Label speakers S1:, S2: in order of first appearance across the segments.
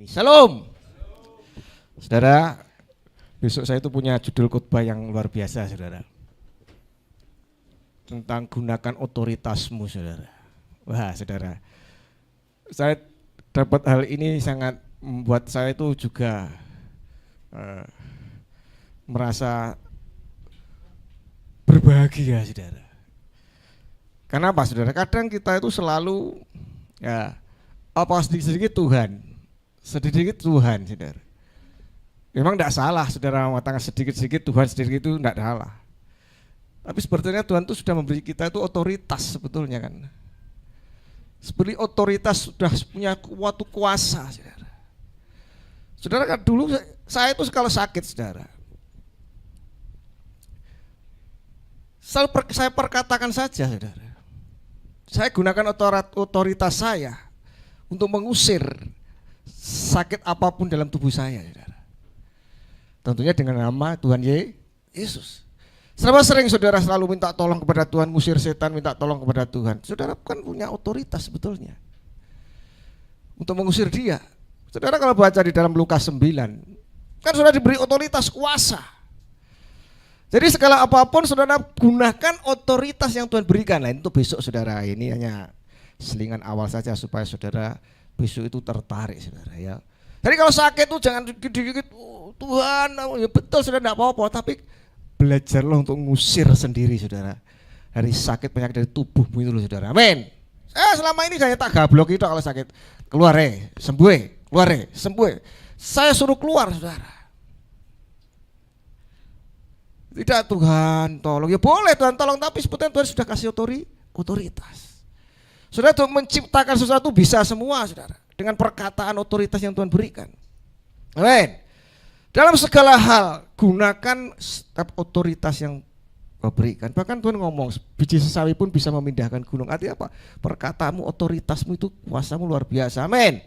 S1: Shalom. Saudara, besok saya itu punya judul khotbah yang luar biasa, saudara. Tentang gunakan otoritasmu, saudara. Wah, saudara. Saya dapat hal ini sangat membuat saya itu juga merasa berbahagia, saudara. Kenapa, saudara? Kadang kita itu selalu sedikit-sedikit Tuhan. Sedikit Tuhan, saudara. Memang tidak salah, saudara, mengatakan sedikit-sedikit Tuhan, sedikit itu tidak salah. Tapi sebetulnya Tuhan itu sudah memberi kita itu otoritas sebetulnya kan. Seperti otoritas sudah punya suatu kuasa, saudara. Saudara kan dulu saya itu kalau sakit, saudara. Saya perkatakan saja, saudara. Saya gunakan otoritas saya untuk mengusir sakit apapun dalam tubuh saya, saudara. Tentunya dengan nama Tuhan Yesus. Selama sering saudara selalu minta tolong kepada Tuhan, ngusir setan, minta tolong kepada Tuhan. Saudara kan punya otoritas sebetulnya untuk mengusir dia. Saudara kalau baca di dalam Lukas 9, kan sudah diberi otoritas kuasa. Jadi segala apapun saudara gunakan otoritas yang Tuhan berikan. Nah itu besok saudara, ini hanya selingan awal saja supaya saudara besok itu tertarik, saudara ya. Jadi kalau sakit itu jangan dikit-dikit Tuhan, ya betul saudara, tidak apa-apa, tapi belajarlah untuk ngusir sendiri, saudara, dari sakit penyakit dari tubuhmu itu loh, saudara. Amin. Selama ini saya tak gablok itu kalau sakit, keluar sembuh, keluar sembuh. Saya suruh keluar, saudara. Tidak, Tuhan tolong, ya boleh Tuhan tolong, tapi sebetulnya Tuhan sudah kasih otoritas. Saudara, untuk menciptakan sesuatu bisa semua, saudara, dengan perkataan otoritas yang Tuhan berikan. Amin. Dalam segala hal gunakan setiap otoritas yang Kau berikan. Bahkan Tuhan ngomong biji sesawi pun bisa memindahkan gunung. Artinya apa? Perkataanmu, otoritasmu itu kuasamu luar biasa. Amin.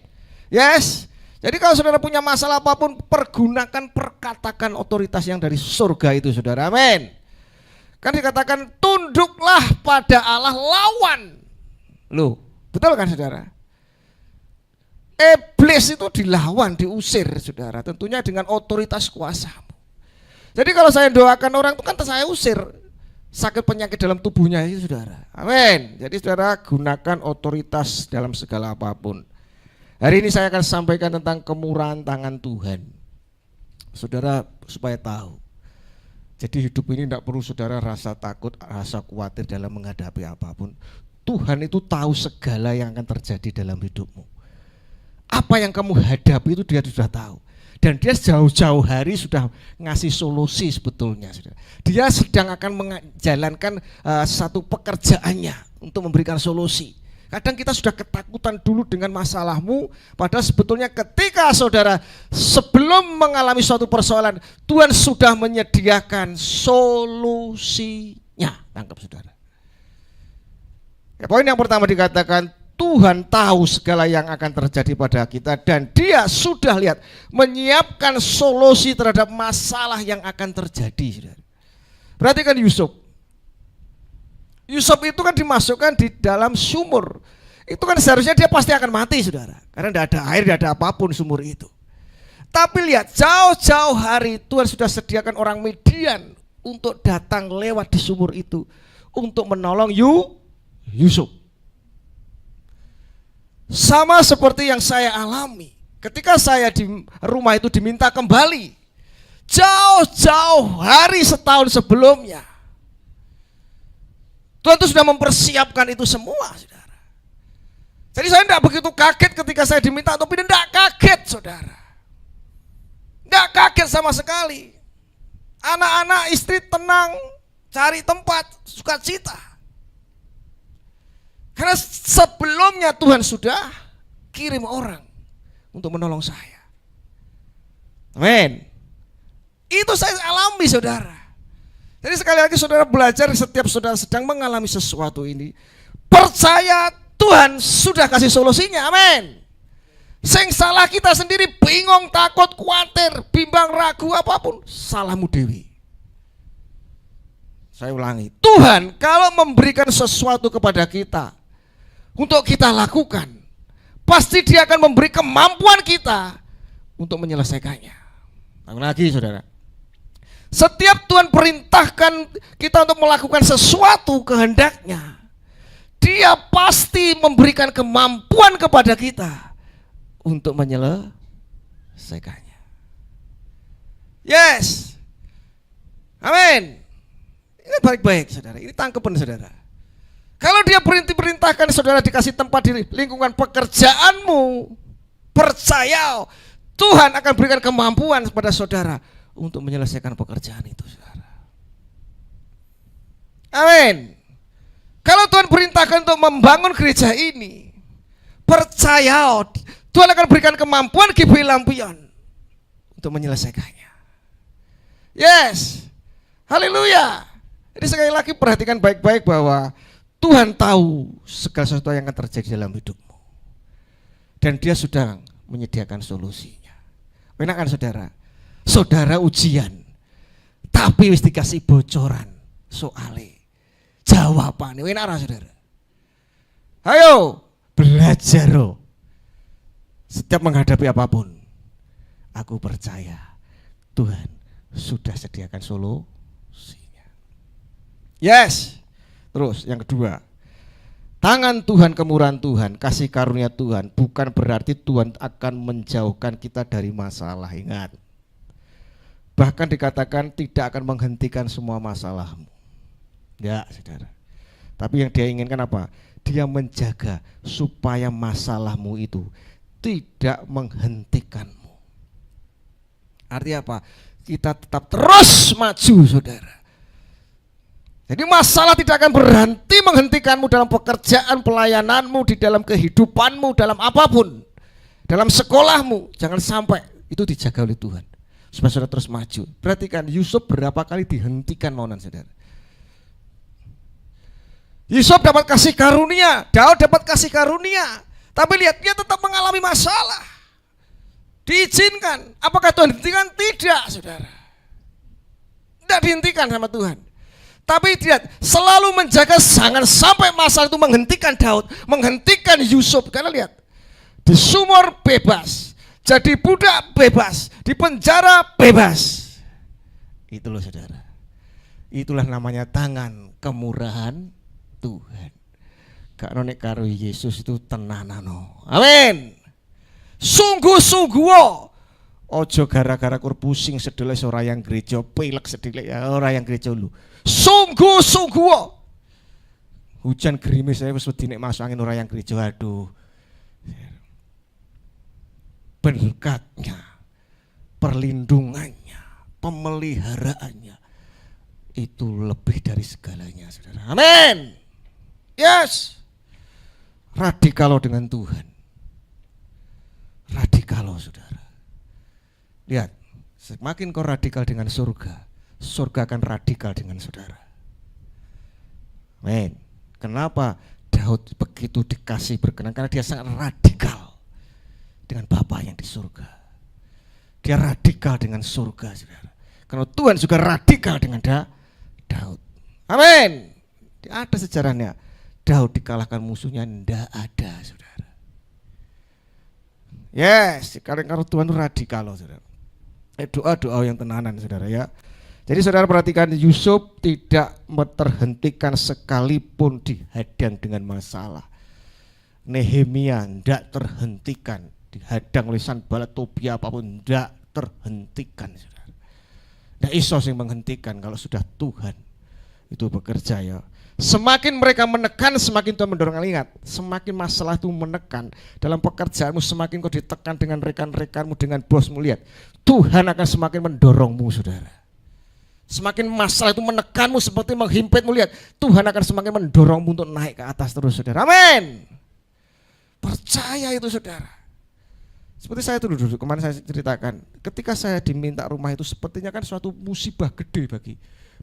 S1: Yes. Jadi kalau saudara punya masalah apapun, pergunakan perkatakan otoritas yang dari surga itu, saudara. Amin. Kan dikatakan tunduklah pada Allah, lawan. Loh, betul kan saudara? Iblis itu dilawan, diusir, saudara. Tentunya dengan otoritas kuasamu. Jadi kalau saya doakan orang itu kan saya usir sakit penyakit dalam tubuhnya itu, saudara. Amin. Jadi saudara gunakan otoritas dalam segala apapun. Hari ini saya akan sampaikan tentang kemurahan tangan Tuhan. Saudara supaya tahu. Jadi hidup ini tidak perlu saudara rasa takut, rasa khawatir dalam menghadapi apapun. Tuhan itu tahu segala yang akan terjadi dalam hidupmu. Apa yang kamu hadapi itu dia sudah tahu. Dan dia jauh-jauh hari sudah ngasih solusi sebetulnya. Dia sedang akan menjalankan satu pekerjaannya untuk memberikan solusi. Kadang kita sudah ketakutan dulu dengan masalahmu, padahal sebetulnya ketika saudara sebelum mengalami suatu persoalan, Tuhan sudah menyediakan solusinya. Tangkap saudara. Ya, poin yang pertama dikatakan Tuhan tahu segala yang akan terjadi pada kita dan dia sudah lihat menyiapkan solusi terhadap masalah yang akan terjadi. Perhatikan Yusuf. Yusuf itu kan dimasukkan di dalam sumur. Itu kan seharusnya dia pasti akan mati, saudara. Karena tidak ada air, tidak ada apapun sumur itu. Tapi lihat, jauh-jauh hari Tuhan sudah sediakan orang Midian untuk datang lewat di sumur itu untuk menolong Yusuf. Sama seperti yang saya alami ketika saya di rumah itu diminta kembali jauh-jauh hari setahun sebelumnya. Tuhan itu sudah mempersiapkan itu semua, saudara. Jadi saya tidak begitu kaget ketika saya diminta untuk pindah, tidak kaget, saudara. Tidak kaget sama sekali. Anak-anak, istri tenang, cari tempat, sukacita. Karena sebelumnya Tuhan sudah kirim orang untuk menolong saya. Amin. Itu saya alami, saudara. Jadi sekali lagi saudara belajar, setiap saudara sedang mengalami sesuatu ini, percaya Tuhan sudah kasih solusinya. Amin. Sing salah kita sendiri, bingung, takut, khawatir, bimbang, ragu, apapun, salahmu dewi. Saya ulangi, Tuhan kalau memberikan sesuatu kepada kita untuk kita lakukan, pasti Dia akan memberi kemampuan kita untuk menyelesaikannya. Lagi saudara, setiap Tuhan perintahkan kita untuk melakukan sesuatu kehendaknya, Dia pasti memberikan kemampuan kepada kita untuk menyelesaikannya. Yes. Amin. Ini baik-baik saudara, ini tangkepan saudara. Kalau Dia perintahkan saudara dikasih tempat di lingkungan pekerjaanmu, percaya Tuhan akan berikan kemampuan kepada saudara untuk menyelesaikan pekerjaan itu saudara. Amin. Kalau Tuhan perintahkan untuk membangun gereja ini, percaya Tuhan akan berikan kemampuan Gibelampion untuk menyelesaikannya. Yes. Haleluya. Jadi sekali lagi perhatikan baik-baik bahwa Tuhan tahu segala sesuatu yang akan terjadi dalam hidupmu. Dan Dia sudah menyediakan solusinya. Enak kan saudara? Saudara ujian, tapi wis dikasih bocoran soalnya, jawabannya. Enak kan saudara? Ayo belajar loh. Setiap menghadapi apapun, aku percaya Tuhan sudah sediakan solusinya. Yes. Terus yang kedua, tangan Tuhan, kemurahan Tuhan, kasih karunia Tuhan bukan berarti Tuhan akan menjauhkan kita dari masalah. Ingat, bahkan dikatakan tidak akan menghentikan semua masalahmu. Ya saudara. Tapi yang Dia inginkan apa? Dia menjaga supaya masalahmu itu tidak menghentikanmu. Artinya apa? Kita tetap terus maju saudara. Jadi masalah tidak akan berhenti menghentikanmu dalam pekerjaan, pelayananmu, di dalam kehidupanmu, dalam apapun, dalam sekolahmu. Jangan sampai itu dijaga oleh Tuhan supaya saudara terus maju. Perhatikan Yusuf berapa kali dihentikan nonan saudara. Yusuf dapat kasih karunia, Daud dapat kasih karunia, tapi lihat dia tetap mengalami masalah. Diizinkan. Apakah Tuhan hentikan? Tidak saudara. Tidak dihentikan sama Tuhan. Tapi dia selalu menjaga jangan sampai masalah itu menghentikan Daud, menghentikan Yusuf. Karena lihat, di sumur bebas, jadi budak bebas, di penjara bebas. Itu loh saudara. Itulah namanya tangan kemurahan Tuhan. Kak nek karo Yesus itu tenanano. Amin. Sungguh-sungguh. Ojo gara-gara kur pusing sedelek ora yang gereja, pilek sedelek ya ora yang gereja lu. Sungguh-sungguh. Hujan gerimis saya wis wedi nek masuk angin ora yang gereja. Aduh. Berkatnya, perlindungannya, pemeliharaannya itu lebih dari segalanya, saudara. Amin. Yes. Radikal dengan Tuhan. Radikal, saudara. Lihat, semakin kau radikal dengan surga, surga akan radikal dengan saudara. Amin. Kenapa Daud begitu dikasih berkenan? Karena dia sangat radikal dengan Bapa yang di surga. Dia radikal dengan surga, saudara. Karena Tuhan juga radikal dengan Daud. Amin. Ada sejarahnya. Daud dikalahkan musuhnya, ndak ada, saudara. Yes, karena Tuhan itu radikal, saudara. Doa-doa yang tenanan, saudara ya. Jadi saudara perhatikan, Yusuf tidak terhentikan sekalipun dihadang dengan masalah. Nehemia tidak terhentikan, dihadang oleh Sanballat, Tobia, apapun tidak terhentikan, saudara. Tidak iso yang menghentikan kalau sudah Tuhan itu bekerja ya. Semakin mereka menekan, semakin Tuhan mendorong. Ingat, semakin masalah itu menekan dalam pekerjaanmu, semakin kau ditekan dengan rekan-rekanmu, dengan bosmu, lihat Tuhan akan semakin mendorongmu, saudara. Semakin masalah itu menekanmu seperti menghimpitmu, lihat Tuhan akan semakin mendorongmu untuk naik ke atas terus, saudara. Amin. Percaya itu, saudara. Seperti saya dulu kemarin saya ceritakan, ketika saya diminta rumah itu sepertinya kan suatu musibah gede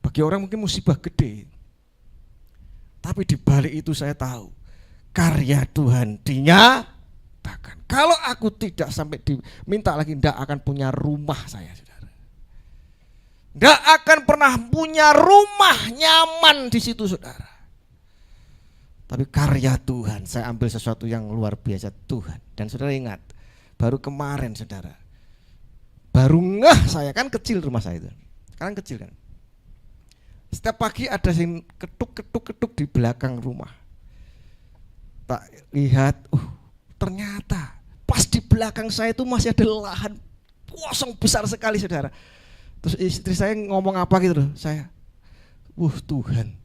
S1: bagi orang, mungkin musibah gede. Tapi di balik itu saya tahu karya Tuhan dinyatakan. Kalau aku tidak sampai diminta lagi, tidak akan punya rumah saya, saudara. Tidak akan pernah punya rumah nyaman di situ, saudara. tapi karya Tuhan. Saya ambil sesuatu yang luar biasa Tuhan. Dan saudara ingat, baru kemarin saudara, baru ngeh saya, kan kecil rumah saya itu, sekarang kecil kan. Setiap pagi ada yang ketuk di belakang rumah. Tak lihat, ternyata pas di belakang saya itu masih ada lahan kosong besar sekali saudara. Terus istri saya ngomong apa gitu loh, saya, Tuhan,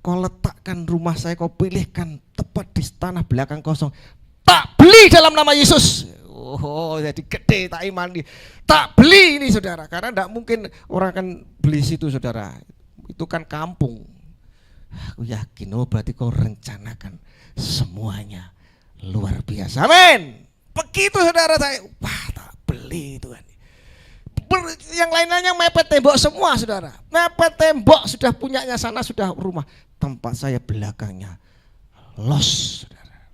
S1: kau letakkan rumah saya, kau pilihkan tepat di tanah belakang kosong, tak beli dalam nama Yesus. Jadi gede tak iman nih, tak beli ini saudara, karena tidak mungkin orang akan beli situ saudara, itu kan kampung. Aku yakin, berarti kau rencanakan semuanya luar biasa, amin. Begitu saudara, saya tak beli Tuhan. Yang lain-lainnya mepet tembok semua saudara, mepet tembok, sudah punyanya sana, sudah rumah. Tempat saya belakangnya los saudara.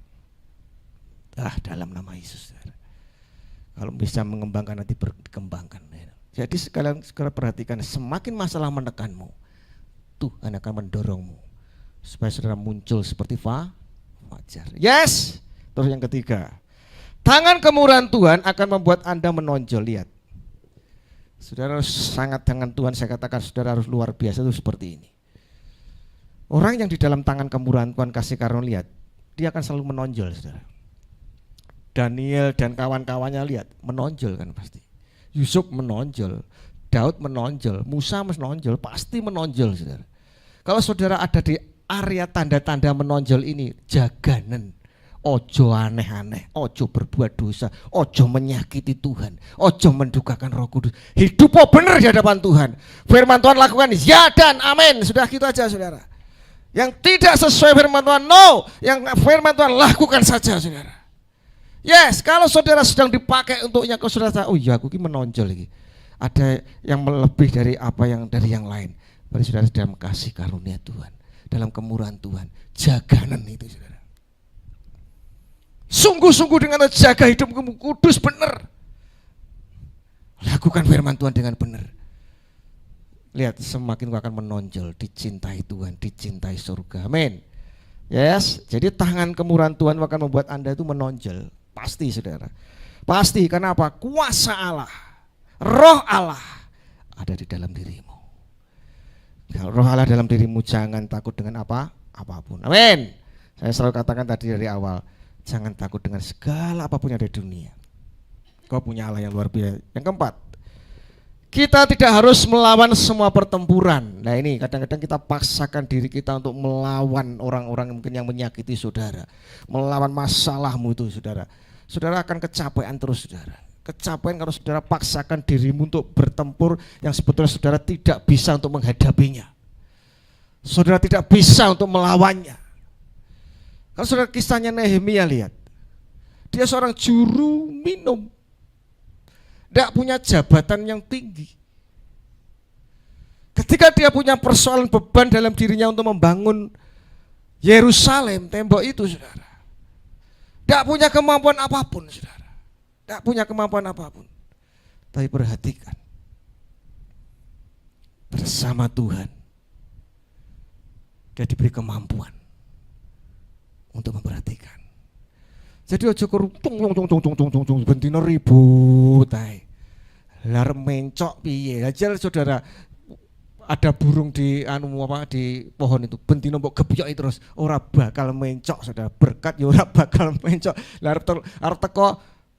S1: Dalam nama Yesus saudara. Kalau bisa mengembangkan nanti dikembangkan. Jadi sekalian perhatikan, semakin masalah menekanmu, Tuhan akan mendorongmu supaya saudara muncul seperti fajar. Yes. Terus yang ketiga, tangan kemurahan Tuhan akan membuat Anda menonjol. Lihat, saudara harus sangat, dengan Tuhan saya katakan saudara harus luar biasa itu seperti ini. Orang yang di dalam tangan kemurahan Tuhan, kasih karunia, lihat, dia akan selalu menonjol saudara. Daniel dan kawan-kawannya lihat, menonjol kan pasti. Yusuf menonjol, Daud menonjol, Musa menonjol, pasti menonjol saudara. Kalau saudara ada di area tanda-tanda menonjol ini, jaganen. Ojo aneh-aneh, ojo berbuat dosa, ojo menyakiti Tuhan, ojo mendukakan Roh Kudus. Hidup benar di hadapan Tuhan. Firman Tuhan lakukan ya dan amin. Sudah gitu aja saudara. Yang tidak sesuai firman Tuhan, no. Yang firman Tuhan lakukan saja saudara. Yes, kalau saudara sedang dipakai untuknya, kau saudara, oh iya aku ini menonjol lagi. Ada yang lebih dari apa yang dari yang lain. Berarti saudara dalam kasih karunia Tuhan, dalam kemurahan Tuhan, jaganan itu saudara. Sungguh-sungguh dengan jaga hidupmu kudus benar. Lakukan firman Tuhan dengan benar. Lihat, semakin kau akan menonjol, dicintai Tuhan, dicintai surga. Amin. Yes, jadi tangan kemurahan Tuhan akan membuat Anda itu menonjol. Pasti saudara. Pasti, karena apa? Kuasa Allah, Roh Allah ada di dalam dirimu. Kalau Roh Allah dalam dirimu, jangan takut dengan apapun. Amin. Saya selalu katakan tadi dari awal, jangan takut dengan segala apapun yang ada di dunia. Kau punya Allah yang luar biasa. Yang keempat, kita tidak harus melawan semua pertempuran. Nah ini kadang-kadang kita paksakan diri kita untuk melawan orang-orang mungkin yang menyakiti saudara, melawan masalahmu itu saudara. Saudara akan kecapean terus saudara. Kecapean kalau saudara paksakan dirimu untuk bertempur yang sebetulnya saudara tidak bisa untuk menghadapinya. Saudara tidak bisa untuk melawannya. Kalau saudara kisahnya Nehemia lihat, dia seorang juru minum, tidak punya jabatan yang tinggi. Ketika dia punya persoalan beban dalam dirinya untuk membangun Yerusalem, tembok itu saudara, tidak punya kemampuan apapun saudara, tidak punya kemampuan apapun. Tapi perhatikan, bersama Tuhan dia diberi kemampuan untuk memperhatikan. Jadi ojo tung bentino ribut ae. Lar mencok piye? Aja saudara, ada burung di di pohon itu, bentino mbok gebyoki terus ora bakal mencok saudara. Berkat ya ora bakal mencok. Lar arep teko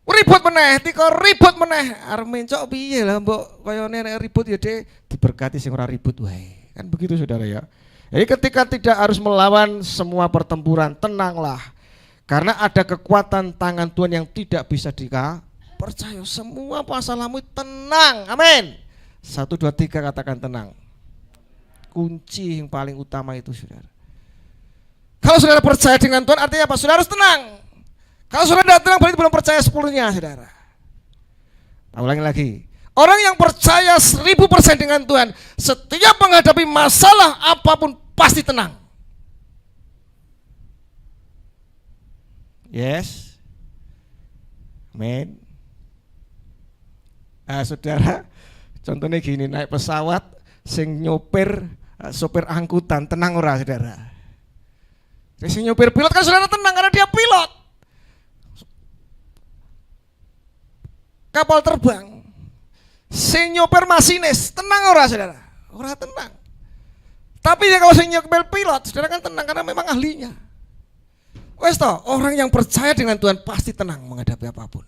S1: ribut meneh, tiko ribut meneh. Arep mencok piye lah mbok koyone nek ribut ya diberkati sing ora ribut wae. Kan begitu saudara ya. Jadi ketika tidak harus melawan semua pertempuran, tenanglah. Karena ada kekuatan tangan Tuhan yang tidak bisa percaya. Semua masalahmu tenang, amin. 1, 2, 3 katakan tenang. Kunci yang paling utama itu saudara. Kalau saudara percaya dengan Tuhan artinya apa? Saudara harus tenang. Kalau saudara tidak tenang berarti belum percaya sepenuhnya saudara. Ulangi lagi. Orang yang percaya 1000% dengan Tuhan, setiap menghadapi masalah apapun pasti tenang. Yes. Amin. Saudara, contohnya gini, naik pesawat, sing nyopir, sopir angkutan, tenang ora saudara? Si nyopir pilot kan saudara tenang karena dia pilot. Kapal terbang. Si nyopir masinis tenang ora saudara? Ora tenang. Tapi ya kalau si nyopir pilot, saudara kan tenang karena memang ahlinya. Wes toh, orang yang percaya dengan Tuhan pasti tenang menghadapi apapun.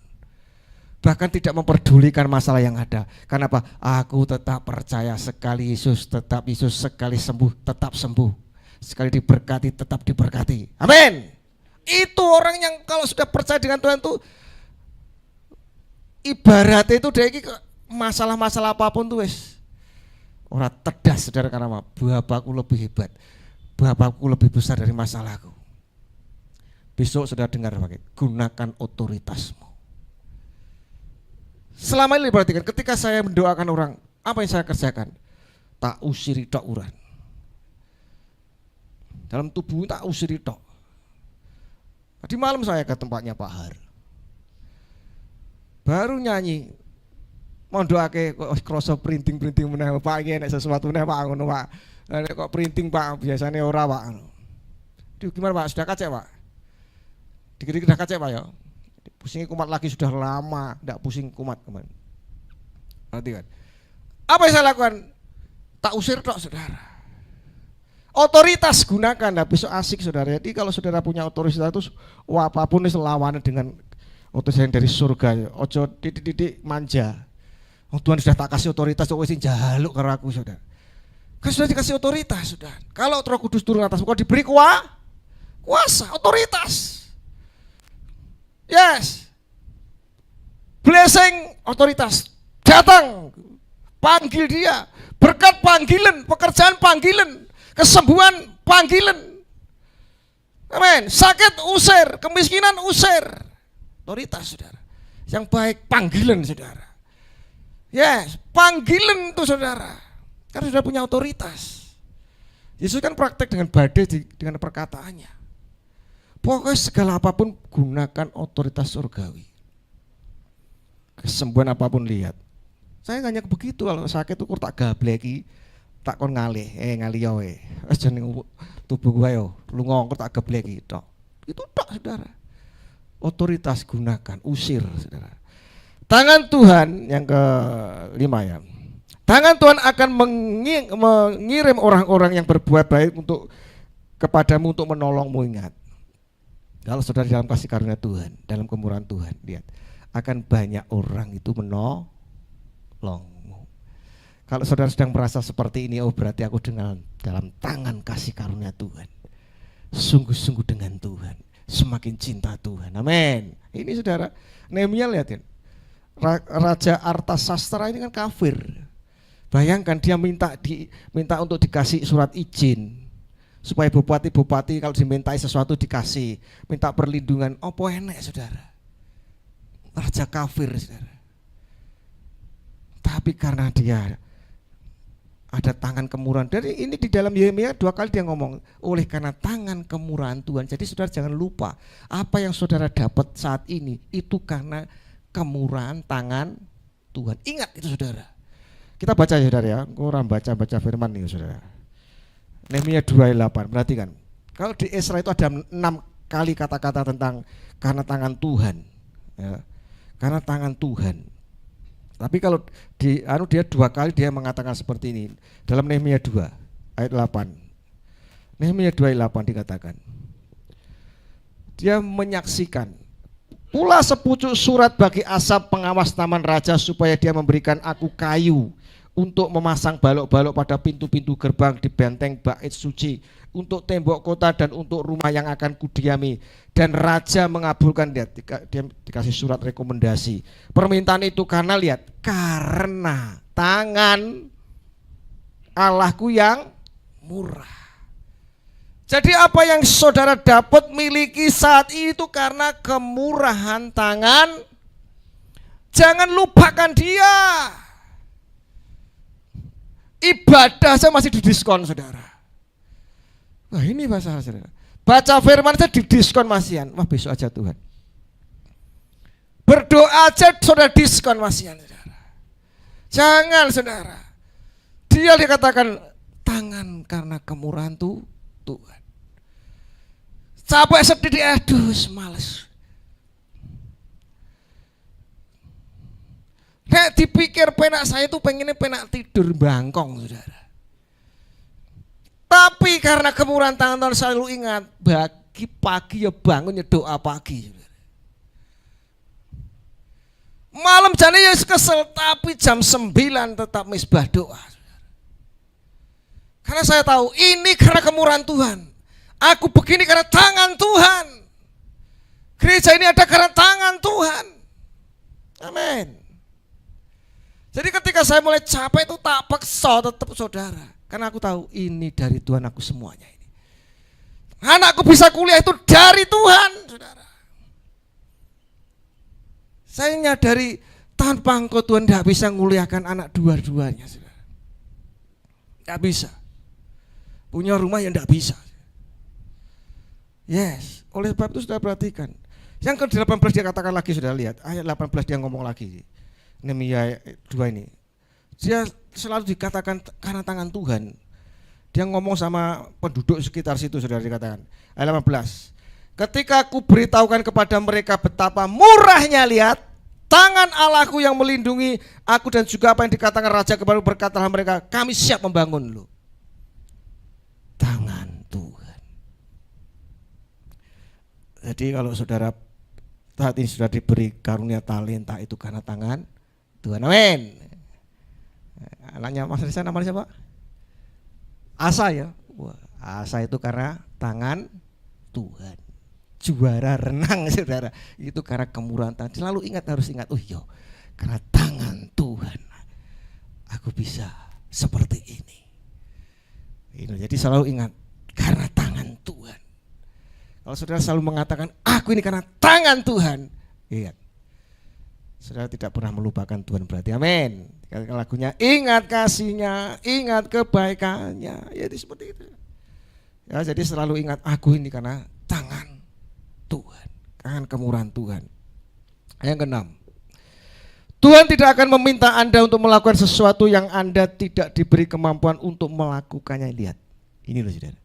S1: Bahkan tidak memperdulikan masalah yang ada. Kenapa? Aku tetap percaya sekali Yesus, tetap Yesus, sekali sembuh, tetap sembuh. Sekali diberkati, tetap diberkati. Amin. Itu orang yang kalau sudah percaya dengan Tuhan tuh ibaratnya itu dari masalah-masalah apapun tuh wes orang tedas saudara karena apa? Bapakku lebih hebat, Bapakku lebih besar dari masalahku. Besok sudah dengar pakai gunakan otoritasmu. Selama ini perhatikan ketika saya mendoakan orang, apa yang saya kerjakan? Tak usiri tok uran. Dalam tubuh tak usiri tok. Tadi malam saya ke tempatnya Pak Har. Baru nyanyi mau doake kok kroso printing meneh Pak iki nek sesuatu meneh Pak ngono Pak. Nek kok printing Pak biasanya ora Pak. Duh gimana Pak sudah kacek Pak? Dikit-dikit sudah kacek Pak ya. Pusing kumat lagi sudah lama enggak pusing kumat kemarin. Perhatikan. Apa yang saya lakukan? Tak usir tok saudara. Otoritas gunakan, nah besok asik saudara. Jadi kalau saudara punya otoritas itu apapun itu lawannya dengan otoritas yang dari surga. Ojo titik-titik manja. Oh, Tuhan sudah tak kasih otoritas, kok wis jaluk karo aku saudara. Kan sudah dikasih otoritas sudah. Kalau Roh Kudus turun atas kok diberi kuasa, otoritas. Yes. Blessing otoritas datang. Panggil dia. Berkat panggilan, pekerjaan panggilan. Kesembuhan panggilan. Amin. Sakit usir, kemiskinan usir. Otoritas saudara. Yang baik panggilan saudara. Yes, panggilan itu saudara. Karena sudah punya otoritas. Yesus kan praktek dengan badai dengan perkataannya. Pokoknya segala apapun gunakan otoritas surgawi. Kesembuhan apapun lihat. Saya hanya begitu kalau sakit itu tak gableki. Tak kon ngalih yo we. Wis jeneng tubuh gua yo, lunga kok tak gebleki tok. Itu tok saudara. Otoritas gunakan, usir saudara. Tangan Tuhan yang kelima ya. Tangan Tuhan akan mengirim orang-orang yang berbuat baik untuk kepadamu untuk menolongmu. Ingat. Kalau saudara dalam kasih karunia Tuhan, dalam kemurahan Tuhan, lihat akan banyak orang itu menolong. Kalau saudara sedang merasa seperti ini, oh berarti aku dalam tangan kasih karunia Tuhan. Sungguh-sungguh dengan Tuhan, semakin cinta Tuhan. Amin. Ini saudara, Nehemia lihatin. Raja Artasastra ini kan kafir. Bayangkan dia minta untuk dikasih surat izin supaya bupati-bupati kalau dimintai sesuatu dikasih, minta perlindungan. Apa enek saudara? Raja kafir saudara. Tapi karena dia ada tangan kemurahan. Dari ini di dalam Yeremia 2 kali dia ngomong, oleh karena tangan kemurahan Tuhan. Jadi saudara jangan lupa apa yang saudara dapat saat ini itu karena kemurahan tangan Tuhan. Ingat itu saudara. Kita baca ya saudara ya. Orang baca firman nih saudara. Nehemia 2:8. Perhatikan. Kalau di Esra itu ada 6 kali kata-kata tentang karena tangan Tuhan. Ya. Karena tangan Tuhan. Tapi kalau dia 2 kali dia mengatakan seperti ini dalam Nehemia 2 ayat 8. Nehemia 2:8 dikatakan. Dia menyaksikan pula sepucuk surat bagi Asap pengawas taman raja supaya dia memberikan aku kayu untuk memasang balok-balok pada pintu-pintu gerbang di benteng bait suci, untuk tembok kota dan untuk rumah yang akan kudiami. Dan raja mengabulkan, dia dikasih surat rekomendasi permintaan itu karena lihat, karena tangan Allahku yang murah. Jadi apa yang saudara dapat miliki saat itu karena kemurahan tangan. Jangan lupakan dia. Ibadah saya masih didiskon saudara. Wah ini bahasa saudara. Baca firman saya didiskon masihan. Wah besok aja Tuhan. Berdoa aja saudara diskon masihan saudara. Jangan saudara. Dia dikatakan tangan karena kemurahan Tuhan. capek sedih, aduh males. Nek dipikir penak saya itu pengennya penak tidur bangkong, saudara. Tapi karena kemurahan tangan selalu ingat, bagi pagi ya bangun ya doa pagi. Saudara. Malam jane ya kesel, tapi jam 9 tetap misbah doa. Saudara. Karena saya tahu ini karena kemurahan Tuhan. Aku begini karena tangan Tuhan. Gereja ini ada karena tangan Tuhan. Amin. Jadi ketika saya mulai capek itu tak paksa tetap saudara. Karena aku tahu ini dari Tuhan aku semuanya ini. Anakku bisa kuliah itu dari Tuhan, saudara. Saya nyadari tanpa engkau Tuhan tidak bisa nguliahkan anak dua-duanya, saudara. Tidak bisa. Punya rumah yang tidak bisa. Yes, oleh sebab itu sudah perhatikan. Yang ke-18 dia katakan lagi, sudah lihat. Ayat 18 dia ngomong lagi. Nehemia 2 ini. Dia selalu dikatakan karena tangan Tuhan. Dia ngomong sama penduduk sekitar situ, sudah dikatakan. Ayat 18. Ketika aku beritahukan kepada mereka betapa murahnya, lihat, tangan Allahku yang melindungi aku dan juga apa yang dikatakan raja kepada berkatalah mereka, kami siap membangun lo. Tangan Tuhan. Jadi kalau saudara saat ini sudah diberi karunia talenta itu karena tangan Tuhan, amin. Anaknya Mas Risa namanya siapa? Asa ya. Wah, Asa itu karena tangan Tuhan. Juara renang saudara, itu karena kemurahan Tuhan. Selalu ingat, harus ingat, oh iya, karena tangan Tuhan aku bisa seperti ini. Jadi selalu ingat, karena tangan Tuhan. Kalau saudara selalu mengatakan aku ini karena tangan Tuhan, ingat, saudara tidak pernah melupakan Tuhan berarti, amin. Lagunya ingat kasihnya, ingat kebaikannya, ya seperti itu. Ya, jadi selalu ingat aku ini karena tangan Tuhan, tangan kemurahan Tuhan. Yang ke-6, Tuhan tidak akan meminta Anda untuk melakukan sesuatu yang Anda tidak diberi kemampuan untuk melakukannya. Lihat, ini loh saudara.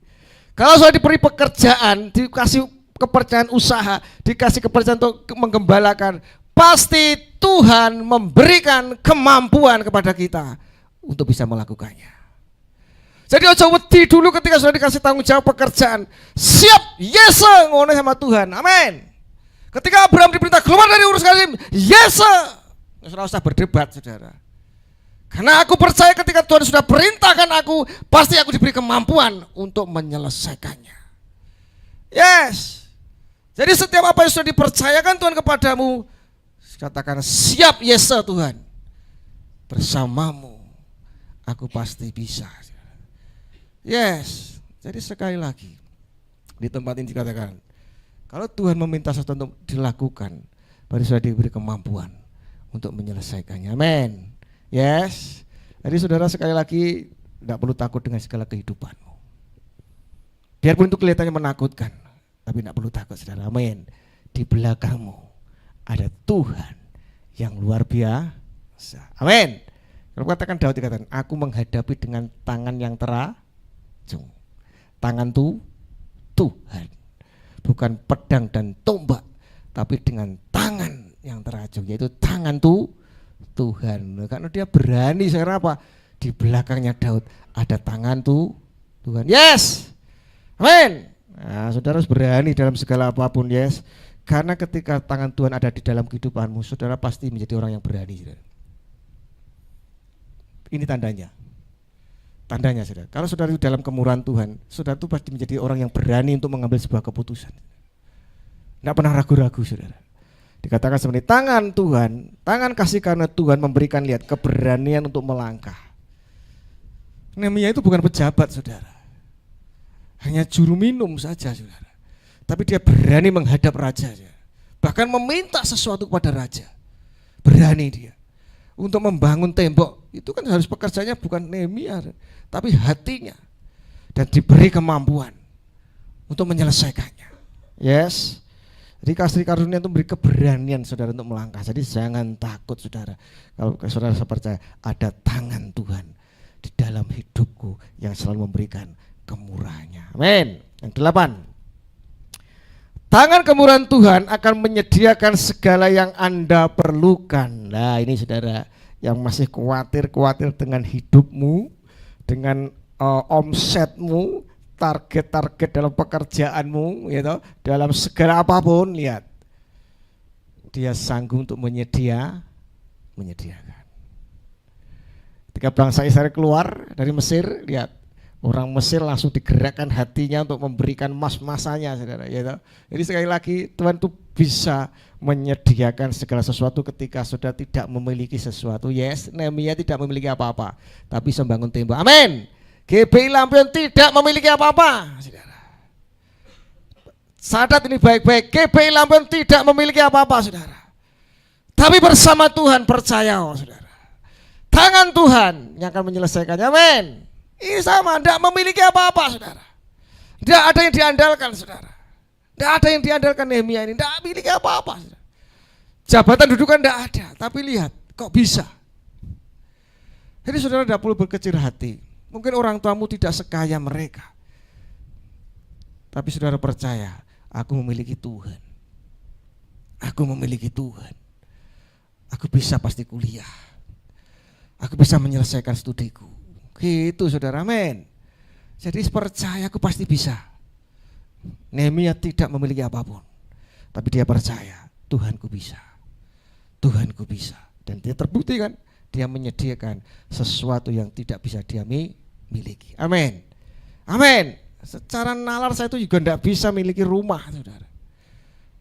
S1: Kalau sudah diberi pekerjaan, dikasih kepercayaan usaha, dikasih kepercayaan untuk menggembalakan, pasti Tuhan memberikan kemampuan kepada kita untuk bisa melakukannya. Jadi ojo wedi dulu ketika sudah dikasih tanggung jawab pekerjaan, siap, yes, ngono sama Tuhan, amin. Ketika Abraham diperintah keluar dari Ur Kasdim, yes, saudara usah berdebat saudara. Karena aku percaya ketika Tuhan sudah perintahkan aku, pasti aku diberi kemampuan untuk menyelesaikannya. Yes. Jadi setiap apa yang sudah dipercayakan Tuhan kepadamu, katakan siap, yes Tuhan, bersamamu aku pasti bisa. Yes. Jadi sekali lagi di tempat ini dikatakan, kalau Tuhan meminta sesuatu untuk dilakukan, baru sudah diberi kemampuan untuk menyelesaikannya. Amin. Yes. Jadi saudara sekali lagi tidak perlu takut dengan segala kehidupanmu. Biarpun itu kelihatannya menakutkan, tapi tidak perlu takut saudara. Amin. Di belakangmu ada Tuhan yang luar biasa. Amin. Kalau katakan Daud dikatakan, aku menghadapi dengan tangan yang terajung. Tangan Tuhan. Bukan pedang dan tombak, tapi dengan tangan yang terajung, yaitu tangan Tuhan. Karena dia berani, sekarang apa? Di belakangnya Daud ada tangan Tuhan. Yes. Amin. Nah, saudara harus berani dalam segala apapun, yes. Karena ketika tangan Tuhan ada di dalam kehidupanmu, saudara pasti menjadi orang yang berani, saudara. Ini tandanya. Tandanya saudara. Kalau saudara itu dalam kemurahan Tuhan, saudara itu pasti menjadi orang yang berani untuk mengambil sebuah keputusan. Tidak pernah ragu-ragu saudara. Dikatakan seperti tangan Tuhan, tangan kasih karena Tuhan memberikan, lihat, keberanian untuk melangkah. Nehemia itu bukan pejabat saudara, hanya juru minum saja saudara. Tapi dia berani menghadap raja, bahkan meminta sesuatu kepada raja. Berani dia untuk membangun tembok. Itu kan harus pekerjaannya bukan Nehemia, tapi hatinya, dan diberi kemampuan untuk menyelesaikannya. Yes. Jadi kasih karunia itu memberi keberanian saudara untuk melangkah. Jadi jangan takut saudara. Kalau saudara percaya ada tangan Tuhan di dalam hidupku yang selalu memberikan kemurahannya. Amin. Yang 8. Tangan kemurahan Tuhan akan menyediakan segala yang Anda perlukan. Nah ini saudara yang masih khawatir dengan hidupmu, dengan omsetmu, target-target dalam pekerjaanmu, gitu, dalam segala apapun, lihat, Dia sanggup untuk menyediakan. Ketika bangsa Israel keluar dari Mesir, lihat, orang Mesir langsung digerakkan hatinya untuk memberikan mas-masanya, saudara. Gitu. Jadi sekali lagi Tuhan itu bisa menyediakan segala sesuatu ketika sudah tidak memiliki sesuatu. Yes, Nehemia tidak memiliki apa-apa, tapi bisa membangun tembok. Amin. GBI Lampion tidak memiliki apa-apa, saudara. Sadat ini baik-baik. GBI Lampion tidak memiliki apa-apa, saudara. Tapi bersama Tuhan, percaya, saudara. Tangan Tuhan yang akan menyelesaikannya. Amin. Ini sama, tidak memiliki apa-apa, saudara. Tidak ada yang diandalkan, saudara. Tidak ada yang diandalkan Nehemia ini. Tidak memiliki apa-apa, saudara. Jabatan dudukan tidak ada. Tapi lihat, kok bisa. Jadi saudara tidak perlu berkecil hati. Mungkin orang tuamu tidak sekaya mereka, tapi saudara percaya, aku memiliki Tuhan. Aku memiliki Tuhan. Aku bisa pasti kuliah. Aku bisa menyelesaikan studiku. Gitu saudara, amin. Jadi percaya aku pasti bisa. Nehemia tidak memiliki apapun, tapi dia percaya Tuhanku bisa. Tuhanku bisa. Dan dia terbukti kan, dia menyediakan sesuatu yang tidak bisa dia miliki. Amin. Amin. Secara nalar saya itu juga tidak bisa miliki rumah, saudara.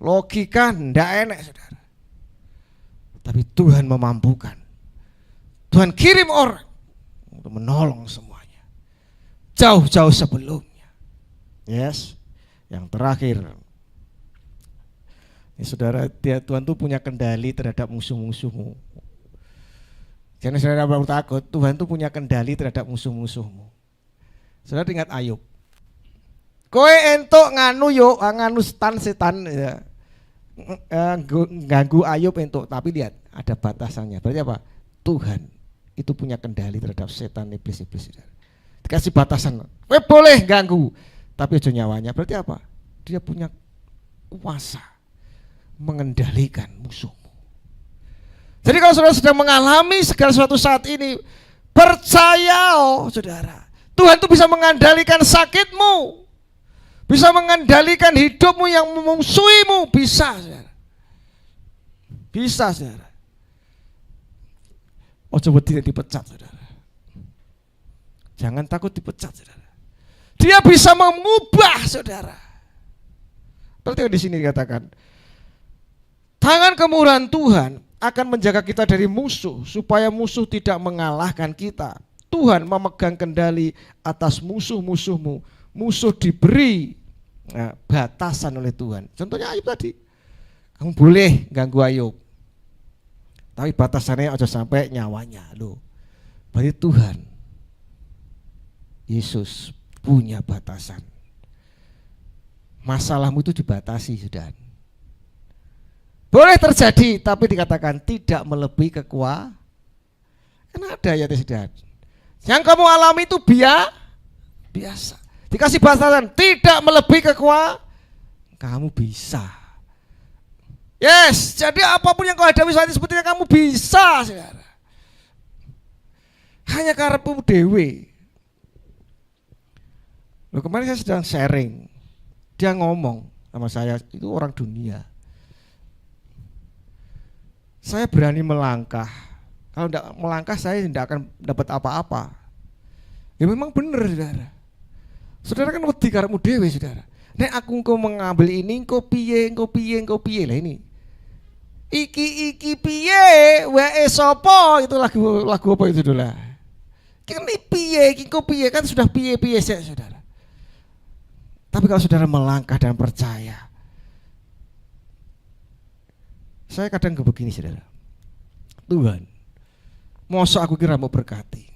S1: Logika tidak enak, saudara. Tapi Tuhan memampukan. Tuhan kirim orang untuk menolong semuanya. Jauh-jauh sebelumnya. Yes. Yang terakhir, ini saudara, Tuhan itu punya kendali terhadap musuh-musuhmu. Jangan saudara perlu takut, Tuhan itu punya kendali terhadap musuh-musuhmu. Saudara ingat Ayub. Kowe entuk nganu yo, nganu setan ya. Ganggu Ayub entuk, tapi lihat ada batasannya. Berarti apa? Tuhan itu punya kendali terhadap setan, iblis-iblis. Dikasih batasan. Kowe boleh ganggu, tapi aja nyawanya. Berarti apa? Dia punya kuasa mengendalikan musuhmu. Jadi kalau saudara sedang mengalami segala sesuatu saat ini, percaya saudara, Tuhan itu bisa mengendalikan sakitmu, bisa mengendalikan hidupmu yang memusuhimu, bisa saudara. Bisa saudara. Coba tidak dipecat saudara. Jangan takut dipecat saudara. Dia bisa mengubah saudara. Berarti di sini dikatakan, tangan kemurahan Tuhan akan menjaga kita dari musuh, supaya musuh tidak mengalahkan kita. Tuhan memegang kendali atas musuh-musuhmu. Musuh diberi batasan oleh Tuhan. Contohnya Ayub tadi, kamu boleh ganggu Ayub, tapi batasannya aja sampai nyawanya. Loh, berarti Tuhan Yesus punya batasan. Masalahmu itu dibatasi sudah. Boleh terjadi, tapi dikatakan tidak melebihi kekuatan. Kan ada ya sudah. Yang kamu alami itu biasa. Dikasih batasan, tidak melebihi kekuatan. Kamu bisa. Yes, jadi apapun yang kau hadapi saat ini sebetulnya kamu bisa, saudara. Hanya karepmu dewe. Loh, kemarin saya sedang sharing. Dia ngomong sama saya, itu orang dunia. Saya berani melangkah. Kalau tidak melangkah saya tidak akan dapat apa-apa. Ya memang benar saudara. Saudara kan wedi karepmu dhewe saudara. Nek aku engko mengambil ini engko piye lah ini. Iki piye wae sapa itu lagu apa itu dulu lah. Ini piye iki engko piye kan sudah piye saudara. Tapi kalau saudara melangkah dan percaya, saya kadang begini saudara, Tuhan, mosok aku kira mau berkati,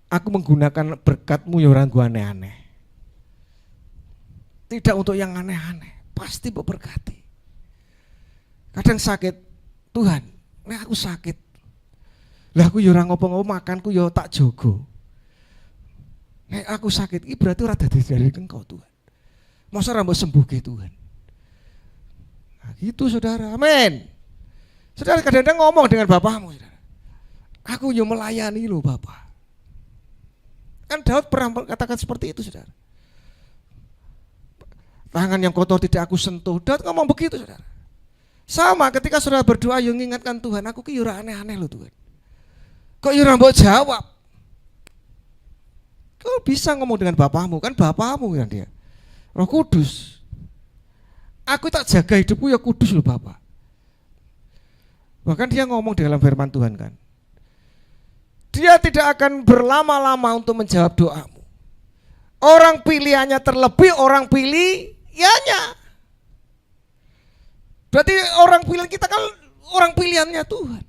S1: aku menggunakan berkatmu ya orang gua aneh-aneh, tidak untuk yang aneh-aneh, pasti mau berkati. Kadang sakit, Tuhan, nek aku sakit, lah aku ya orang ngopo-ngopo makanku ya tak jogo, nek aku sakit, ini berarti ora dadi dari Engkau Tuhan. Masa rambut sembuh ke Tuhan. Nah, gitu saudara, amin. Saudara kadang-kadang ngomong dengan bapakmu, saudara. Aku yang melayani lo Bapak. Kan Daud pernah katakan seperti itu, saudara. Tangan yang kotor tidak aku sentuh. Daud ngomong begitu, saudara. Sama ketika saudara berdoa yang mengingatkan Tuhan, aku ki ora aneh-aneh lo Tuhan. Kok ora mbok jawab? Kau bisa ngomong dengan bapakmu, kan bapakmu kan dia. Roh Kudus. Aku tak jaga hidupku ya kudus loh Bapak. Bahkan dia ngomong di dalam firman Tuhan kan. Dia tidak akan berlama-lama untuk menjawab doamu. Orang pilihannya terlebih orang pilihannya. Berarti orang pilihan kita kan orang pilihannya Tuhan.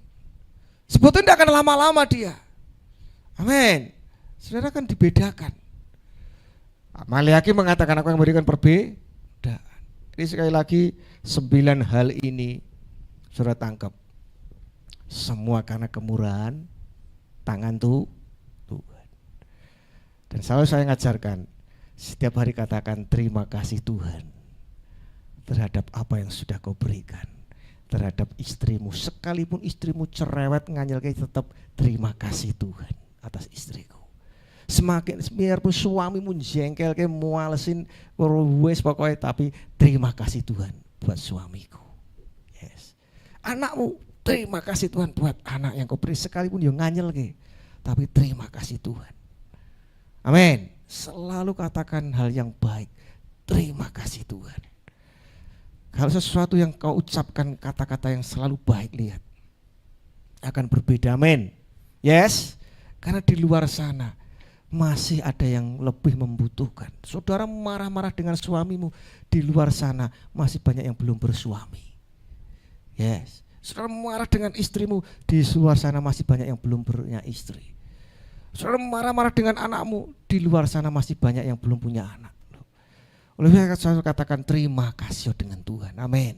S1: Sebetulnya tidak akan lama-lama dia. Amin. Saudara kan dibedakan. Maliaki mengatakan aku yang memberikan perbedaan. Jadi sekali lagi 9 hal ini saudara tangkap. Semua karena kemurahan tangan Tuhan. Dan selalu saya ngajarkan setiap hari katakan terima kasih Tuhan terhadap apa yang sudah kau berikan terhadap istrimu, sekalipun istrimu cerewet nganyel tetap terima kasih Tuhan atas istriku. Semakin biarpun suamimu jengkel ke mualesin wes pokoknya tapi terima kasih Tuhan buat suamiku. Yes. Anakmu terima kasih Tuhan buat anak yang kau beri sekalipun yang nganyel ke tapi terima kasih Tuhan. Amin. Selalu katakan hal yang baik. Terima kasih Tuhan. Kalau sesuatu yang kau ucapkan kata-kata yang selalu baik, lihat akan berbeda. Amin. Yes. Karena di luar sana masih ada yang lebih membutuhkan. Saudara marah-marah dengan suamimu, di luar sana masih banyak yang belum bersuami. Yes. Saudara marah dengan istrimu, di luar sana masih banyak yang belum punya istri. Saudara marah-marah dengan anakmu, di luar sana masih banyak yang belum punya anak. Oleh karena saya katakan terima kasih dengan Tuhan. Amin.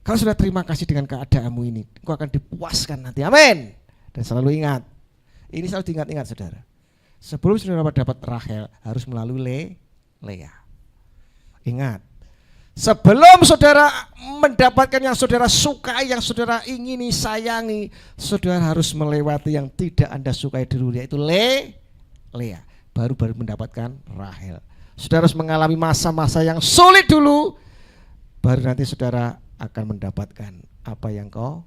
S1: Kalau sudah terima kasih dengan keadaanmu ini, engkau akan dipuaskan nanti. Amin. Dan selalu ingat, ini selalu diingat-ingat saudara. Sebelum saudara dapat Rahel harus melalui Lea. Ingat, sebelum saudara mendapatkan yang saudara sukai, yang saudara ingini, sayangi, saudara harus melewati yang tidak Anda sukai dulu, yaitu Lea. Baru mendapatkan Rahel. Saudara harus mengalami masa-masa yang sulit dulu, baru nanti saudara akan mendapatkan apa yang kau